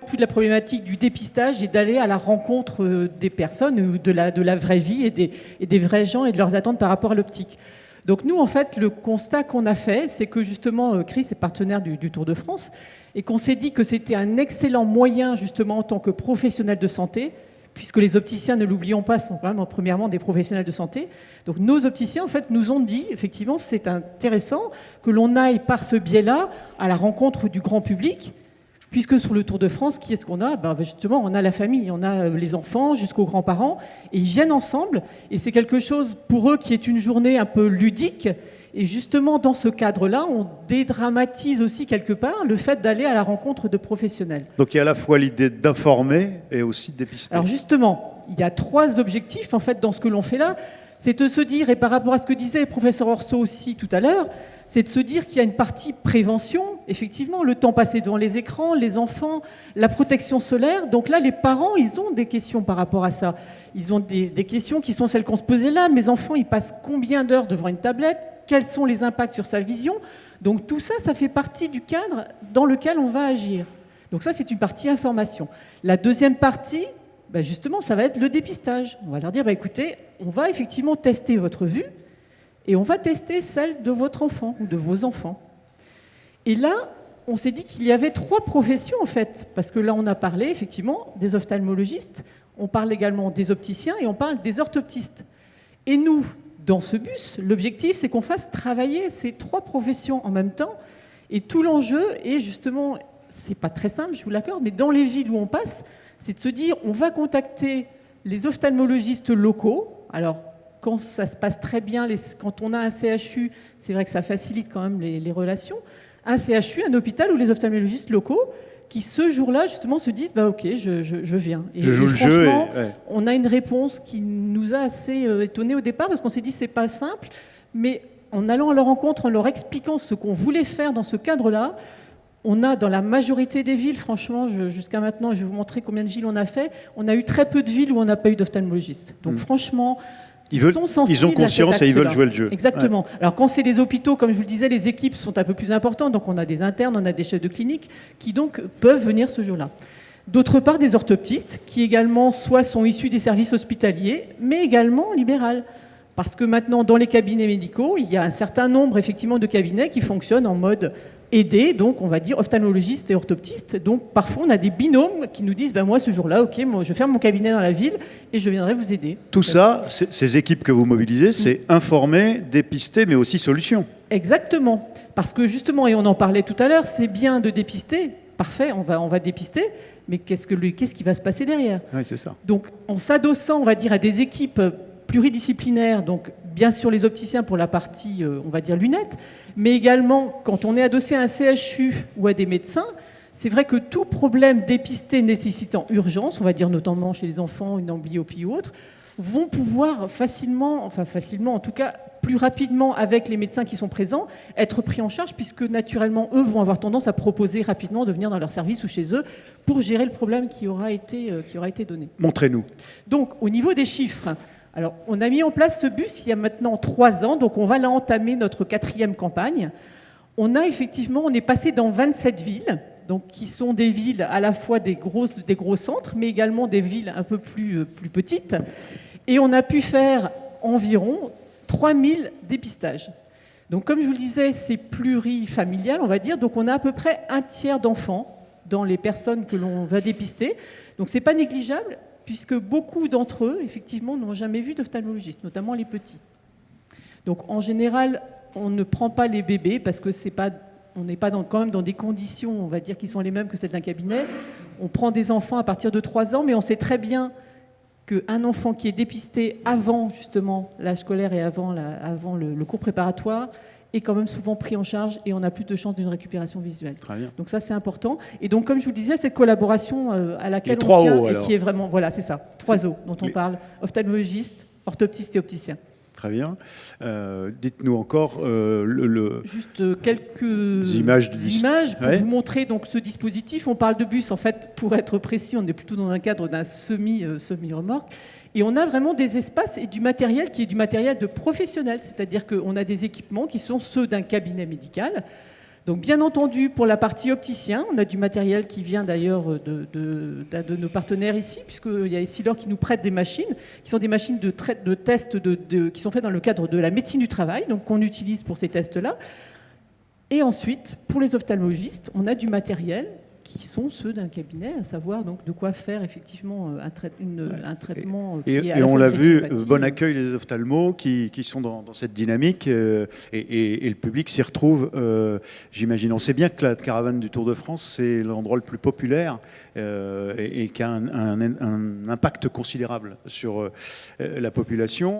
toute la problématique du dépistage et d'aller à la rencontre des personnes, de la vraie vie et des vrais gens et de leurs attentes par rapport à l'optique. Donc nous, en fait, le constat qu'on a fait, c'est que justement, Chris est partenaire du Tour de France et qu'on s'est dit que c'était un excellent moyen, justement, en tant que professionnel de santé, puisque les opticiens, ne l'oublions pas, sont quand même premièrement des professionnels de santé. Donc nos opticiens, en fait, nous ont dit, effectivement, c'est intéressant que l'on aille par ce biais-là à la rencontre du grand public, puisque sur le Tour de France, qui est-ce qu'on a ? Justement, on a la famille, on a les enfants jusqu'aux grands-parents, et ils viennent ensemble, et c'est quelque chose pour eux qui est une journée un peu ludique, et justement, dans ce cadre-là, on dédramatise aussi quelque part le fait d'aller à la rencontre de professionnels. Donc il y a à la fois l'idée d'informer et aussi de dépister. Alors justement, il y a 3 objectifs en fait dans ce que l'on fait là, c'est de se dire, et par rapport à ce que disait le professeur Orso aussi tout à l'heure, c'est de se dire qu'il y a une partie prévention, effectivement, le temps passé devant les écrans, les enfants, la protection solaire. Donc là, les parents, ils ont des questions par rapport à ça. Ils ont des questions qui sont celles qu'on se posait là. Mes enfants, ils passent combien d'heures devant une tablette ? Quels sont les impacts sur sa vision ? Donc tout ça, ça fait partie du cadre dans lequel on va agir. Donc ça, c'est une partie information. La deuxième partie, justement, ça va être le dépistage. On va leur dire, écoutez, on va effectivement tester votre vue, et on va tester celle de votre enfant ou de vos enfants. Et là, on s'est dit qu'il y avait 3 professions, en fait, parce que là, on a parlé, effectivement, des ophtalmologistes, on parle également des opticiens et on parle des orthoptistes. Et nous, dans ce bus, l'objectif, c'est qu'on fasse travailler ces 3 professions en même temps. Et tout l'enjeu est justement, c'est pas très simple, je vous l'accorde, mais dans les villes où on passe, c'est de se dire, on va contacter les ophtalmologistes locaux. Alors, quand ça se passe très bien, quand on a un CHU, c'est vrai que ça facilite quand même les relations. Un CHU, un hôpital où les ophtalmologistes locaux, qui ce jour-là, justement, se disent ok, je viens. Et franchement, on a une réponse qui nous a assez étonnés au départ, parce qu'on s'est dit c'est pas simple, mais en allant à leur rencontre, en leur expliquant ce qu'on voulait faire dans ce cadre-là, on a dans la majorité des villes, franchement, jusqu'à maintenant, je vais vous montrer combien de villes on a fait, on a eu très peu de villes où on n'a pas eu d'ophtalmologiste. Donc franchement... Ils ont conscience et ils veulent jouer le jeu. Exactement. Ouais. Alors quand c'est des hôpitaux, comme je vous le disais, les équipes sont un peu plus importantes. Donc on a des internes, on a des chefs de clinique qui donc peuvent venir ce jour-là. D'autre part, des orthoptistes qui également soit sont issus des services hospitaliers, mais également libérales. Parce que maintenant, dans les cabinets médicaux, il y a un certain nombre effectivement de cabinets qui fonctionnent en mode aidé, donc on va dire ophtalmologiste et orthoptiste. Donc parfois on a des binômes qui nous disent moi ce jour-là, ok, moi je ferme mon cabinet dans la ville et je viendrai vous aider. Tout ça, ces équipes que vous mobilisez, c'est informer, dépister, mais aussi solution. Exactement, parce que justement, et on en parlait tout à l'heure, c'est bien de dépister, parfait, on va dépister, mais qu'est-ce qui va se passer derrière ? Oui, c'est ça. Donc en s'adossant, on va dire, à des équipes pluridisciplinaires, donc bien sûr les opticiens pour la partie, on va dire, lunettes, mais également quand on est adossé à un CHU ou à des médecins, c'est vrai que tout problème dépisté nécessitant urgence, on va dire notamment chez les enfants, une amblyopie ou autre, vont pouvoir facilement, en tout cas plus rapidement avec les médecins qui sont présents, être pris en charge puisque naturellement, eux vont avoir tendance à proposer rapidement de venir dans leur service ou chez eux pour gérer le problème qui aura été donné. Montrez-nous. Donc au niveau des chiffres, alors, on a mis en place ce bus il y a maintenant 3 ans, donc on va là entamer notre 4e campagne. On est passé dans 27 villes, donc qui sont des villes à la fois des gros centres, mais également des villes un peu plus petites. Et on a pu faire environ 3000 dépistages. Donc comme je vous le disais, c'est plurifamilial, on va dire, donc on a à peu près un tiers d'enfants dans les personnes que l'on va dépister. Donc c'est pas négligeable, puisque beaucoup d'entre eux, effectivement, n'ont jamais vu d'ophtalmologiste, notamment les petits. Donc, en général, on ne prend pas les bébés parce que on n'est pas quand même dans des conditions, on va dire, qui sont les mêmes que celles d'un cabinet. On prend des enfants à partir de 3 ans, mais on sait très bien qu'un enfant qui est dépisté avant, justement, l'âge scolaire et avant le cours préparatoire, est quand même souvent pris en charge et on a plus de chances d'une récupération visuelle. Très bien. Donc ça, c'est important. Et donc, comme je vous le disais, cette collaboration à laquelle on tient et qui est vraiment... Voilà, c'est ça. 3 O dont on parle. Ophtalmologiste, orthoptiste et opticien. Très bien. Dites-nous encore juste quelques images pour vous montrer donc ce dispositif. On parle de bus, en fait, pour être précis, on est plutôt dans un cadre d'un semi-remorque. Et on a vraiment des espaces et du matériel qui est du matériel de professionnels, c'est-à-dire qu'on a des équipements qui sont ceux d'un cabinet médical. Donc bien entendu, pour la partie opticien, on a du matériel qui vient d'ailleurs d'un de nos partenaires ici, puisqu'il y a Essilor qui nous prête des machines, qui sont des machines de tests qui sont faites dans le cadre de la médecine du travail, donc qu'on utilise pour ces tests-là. Et ensuite, pour les ophtalmologistes, on a du matériel qui sont ceux d'un cabinet, à savoir donc de quoi faire effectivement un traitement qui est à la on fois l'a vu, rétinopathie. bon accueil les ophtalmos qui sont dans cette dynamique et le public s'y retrouve, j'imagine. On sait bien que la caravane du Tour de France, c'est l'endroit le plus populaire et qui a un impact considérable sur la population.